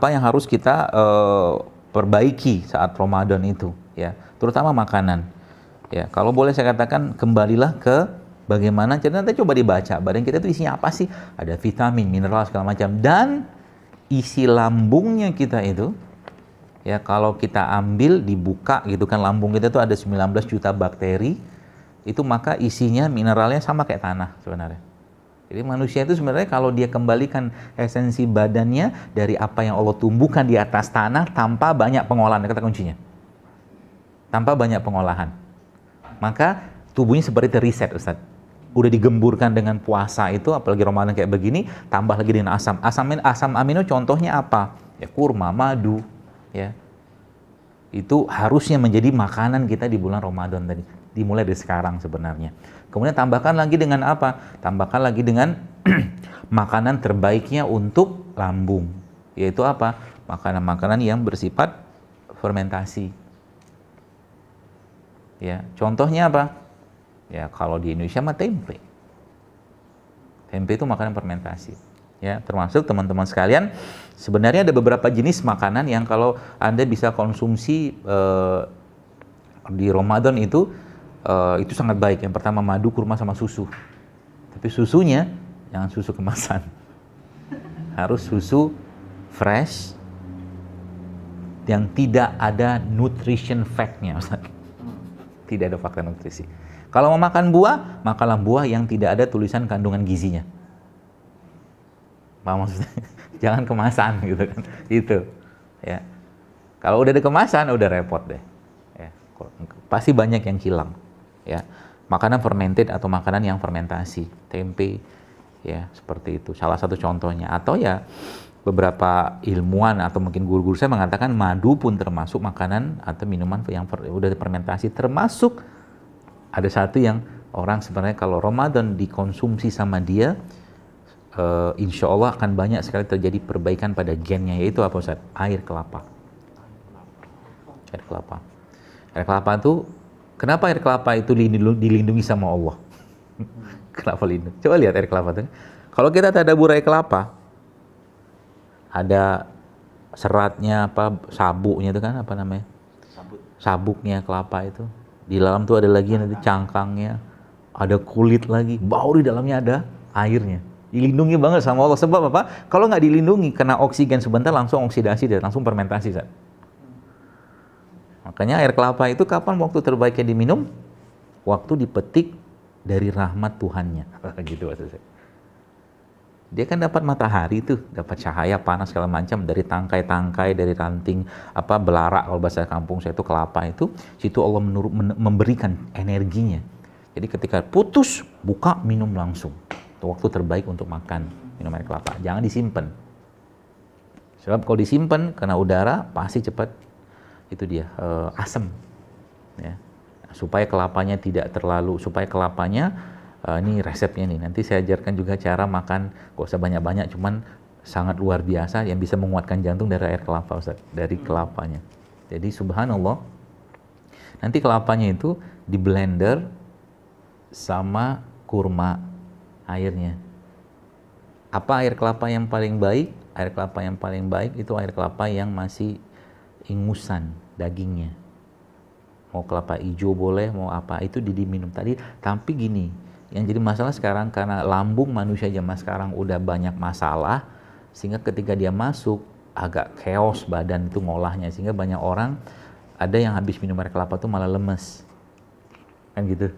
apa yang harus kita perbaiki saat Ramadan itu, ya, terutama makanan. Ya, kalau boleh saya katakan, kembalilah ke bagaimana. Jadi nanti coba dibaca badan kita itu isinya apa sih? Ada vitamin, mineral segala macam, dan isi lambungnya kita itu, ya, kalau kita ambil dibuka gitu kan, lambung kita itu ada 19 juta bakteri, itu maka isinya mineralnya sama kayak tanah sebenarnya. Jadi manusia itu sebenarnya kalau dia kembalikan esensi badannya dari apa yang Allah tumbuhkan di atas tanah tanpa banyak pengolahan, kata kuncinya. Tanpa banyak pengolahan. Maka tubuhnya seperti riset, Ustaz. Udah digemburkan dengan puasa itu, apalagi Ramadan kayak begini, tambah lagi dengan asam. Asam amino contohnya apa? Ya kurma, madu, ya. Itu harusnya menjadi makanan kita di bulan Ramadan tadi. Dimulai dari sekarang sebenarnya. Kemudian tambahkan lagi dengan apa? Tambahkan lagi dengan makanan terbaiknya untuk lambung. Yaitu apa? Makanan-makanan yang bersifat fermentasi. Ya, contohnya apa? Ya, kalau di Indonesia mah tempe. Tempe itu makanan fermentasi. Ya, termasuk teman-teman sekalian, sebenarnya ada beberapa jenis makanan yang kalau Anda bisa konsumsi di Ramadan itu sangat baik. Yang pertama madu, kurma, sama susu. Tapi susunya jangan susu kemasan. Harus susu fresh yang tidak ada nutrition fact-nya, Ustaz. Tidak ada fakta nutrisi. Kalau mau makan buah, makanlah buah yang tidak ada tulisan kandungan gizinya. Paham maksudnya? Jangan kemasan gitu kan. Itu. Ya. Kalau udah ada kemasan, udah repot deh. Ya. Pasti banyak yang hilang. Ya. Makanan fermented atau makanan yang fermentasi, tempe, ya, seperti itu. Salah satu contohnya. Atau ya beberapa ilmuwan atau mungkin guru-guru saya mengatakan madu pun termasuk makanan atau minuman yang udah fermentasi, termasuk ada satu yang orang sebenarnya kalau Ramadan dikonsumsi sama dia, insya Allah akan banyak sekali terjadi perbaikan pada gennya, yaitu apa, Ustaz? Air kelapa. Air kelapa. Air kelapa itu, kenapa air kelapa itu dilindungi sama Allah? Kenapa lindung? Coba lihat air kelapa itu. Kalau kita tadabur air kelapa, ada seratnya, apa, sabuknya itu kan, apa namanya? Sabuknya kelapa itu. Di dalam tuh ada lagi nanti cangkangnya, ada kulit lagi, baru di dalamnya ada airnya. Dilindungi banget sama Allah. Sebab apa? Kalau nggak dilindungi, kena oksigen sebentar langsung oksidasi dan langsung fermentasi, Zat. Makanya air kelapa itu kapan waktu terbaiknya diminum? Waktu dipetik dari rahmat Tuhannya. Gitu maksudnya. Dia kan dapat matahari tuh, dapat cahaya panas segala macam dari tangkai-tangkai, dari ranting apa belarak kalau bahasa kampung saya itu kelapa itu, situ Allah memberikan energinya. Jadi ketika putus, buka, minum langsung. Itu waktu terbaik untuk makan minum air kelapa. Jangan disimpan. Sebab kalau disimpan kena udara pasti cepat itu dia asam. Ya. Supaya kelapanya tidak terlalu, supaya kelapanya ini resepnya nih, nanti saya ajarkan juga cara makan, gak usah banyak-banyak, cuman sangat luar biasa yang bisa menguatkan jantung dari air kelapa, Ustaz, dari kelapanya. Jadi subhanallah, nanti kelapanya itu di blender sama kurma airnya. Apa air kelapa yang paling baik? Air kelapa yang paling baik itu air kelapa yang masih ingusan dagingnya. Mau kelapa hijau boleh, mau apa, itu diminum tadi. Tapi gini, yang jadi masalah sekarang karena lambung manusia zaman sekarang udah banyak masalah, sehingga ketika dia masuk agak chaos badan itu ngolahnya, sehingga banyak orang ada yang habis minum air kelapa tuh malah lemes, kan gitu.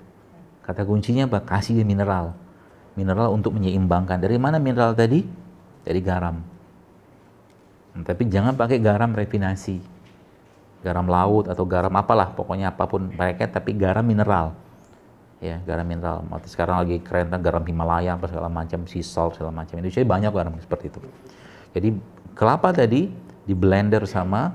Kata kuncinya apa? Kasih mineral, mineral untuk menyeimbangkan. Dari mana mineral tadi? Dari garam. Tapi jangan pakai garam refinasi, garam laut atau garam apalah, pokoknya apapun mereka, tapi garam mineral. Ya, garam mineral. Sekarang lagi keren kan garam Himalaya apa segala macam, sea salt segala macam. Indonesia banyak garam seperti itu. Jadi kelapa tadi di blender sama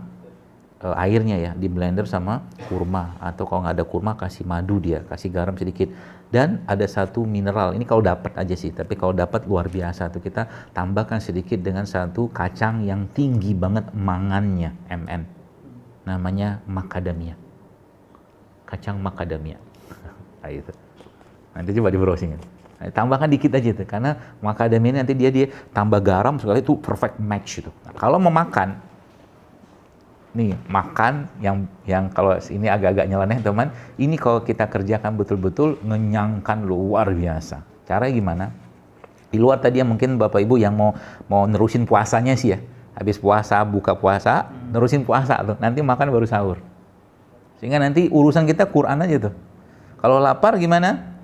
airnya ya, di blender sama kurma, atau kalau nggak ada kurma kasih madu dia, kasih garam sedikit. Dan ada satu mineral, ini kalau dapat aja sih, tapi kalau dapat luar biasa tuh, kita tambahkan sedikit dengan satu kacang yang tinggi banget mangannya, MN. Namanya macadamia. Kacang macadamia. Nah, itu. Nanti coba di browsing. Nah, tambahkan dikit aja tuh, karena macadamia ini nanti dia tambah garam sekali itu perfect match itu. Nah, kalau mau makan, nih makan yang kalau ini agak-agak nyeleneh teman, ini kalau kita kerjakan betul-betul ngenyangkan luar biasa. Caranya gimana? Di luar tadi yang mungkin Bapak Ibu yang mau nerusin puasanya sih ya, habis puasa buka puasa, nerusin puasa tuh, nanti makan baru sahur. Sehingga nanti urusan kita Quran aja tuh. Kalau lapar gimana?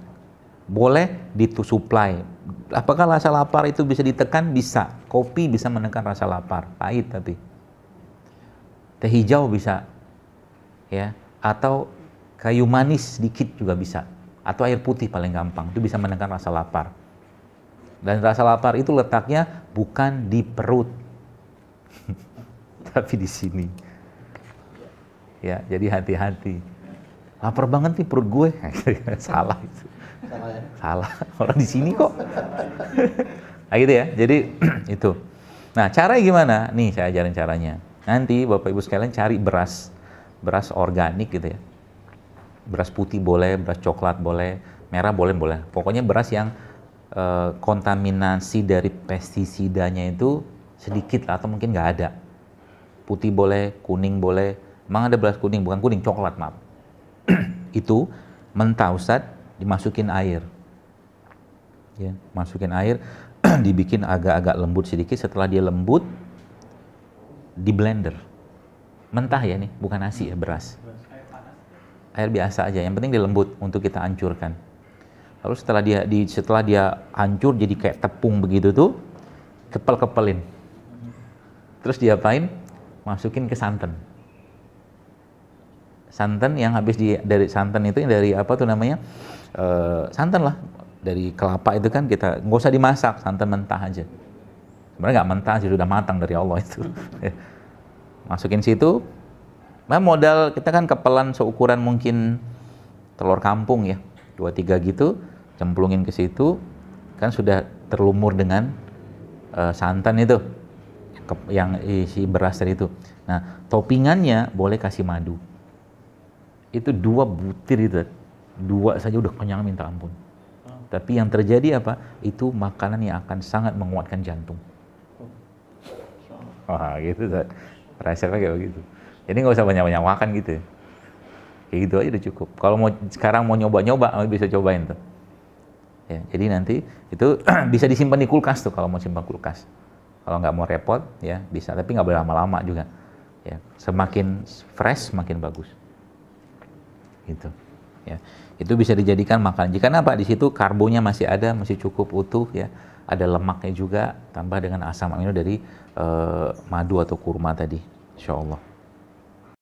Boleh disuplai. Apakah rasa lapar itu bisa ditekan? Bisa. Kopi bisa menekan rasa lapar, pahit tapi. Teh hijau bisa, ya. Atau kayu manis sedikit juga bisa. Atau air putih paling gampang, itu bisa menekan rasa lapar. Dan rasa lapar itu letaknya bukan di perut, tapi di sini. Ya, jadi hati-hati. Lapar banget nih perut gue. Salah itu. Salah ya? Salah. Orang di sini kok. Nah gitu ya. Jadi itu. Nah, caranya gimana? Nih saya ajarin caranya. Nanti Bapak Ibu sekalian cari beras organik gitu ya. Beras putih boleh, beras coklat boleh, merah boleh. Pokoknya beras yang kontaminasi dari pestisidanya itu sedikit atau mungkin nggak ada. Putih boleh, kuning boleh. Emang ada beras kuning, bukan kuning, coklat maaf. Itu mentah Ustadz, dimasukin air. Ya, masukin air, dibikin agak-agak lembut sedikit. Setelah dia lembut, di blender. Mentah ya nih, bukan nasi ya, beras. Air biasa aja, yang penting dia lembut untuk kita hancurkan. Lalu setelah dia hancur jadi kayak tepung begitu tuh, kepel-kepelin. Terus diapain? Masukin ke santan. Santan yang habis dari santan itu yang dari apa tuh namanya? Santan lah, dari kelapa itu kan kita nggak usah dimasak, santan mentah aja. Sebenarnya nggak mentah sih, sudah matang dari Allah itu. Masukin situ. Nah, modal kita kan kepelan seukuran mungkin telur kampung ya, 2-3 gitu, cemplungin ke situ, kan sudah terlumur dengan santan itu, yang isi beras tadi itu. Nah, toppingannya boleh kasih madu. Itu 2 butir itu, 2 saja udah kenyang minta ampun. Tapi yang terjadi apa? Itu makanan yang akan sangat menguatkan jantung. Wah gitu, resepnya kayak begitu. Jadi nggak usah banyak-banyak makan gitu. Kayak gitu aja udah cukup. Kalau sekarang mau nyoba-nyoba, bisa cobain tuh. Ya, jadi nanti itu bisa disimpan di kulkas tuh kalau mau simpan kulkas. Kalau nggak mau repot, ya bisa. Tapi nggak boleh lama-lama juga. Ya, semakin fresh, semakin bagus. Gitu. Ya, itu bisa dijadikan makanan. Jika apa di situ karbonya masih ada, masih cukup utuh ya. Ada lemaknya juga, tambah dengan asam amino dari madu atau kurma tadi, insya Allah.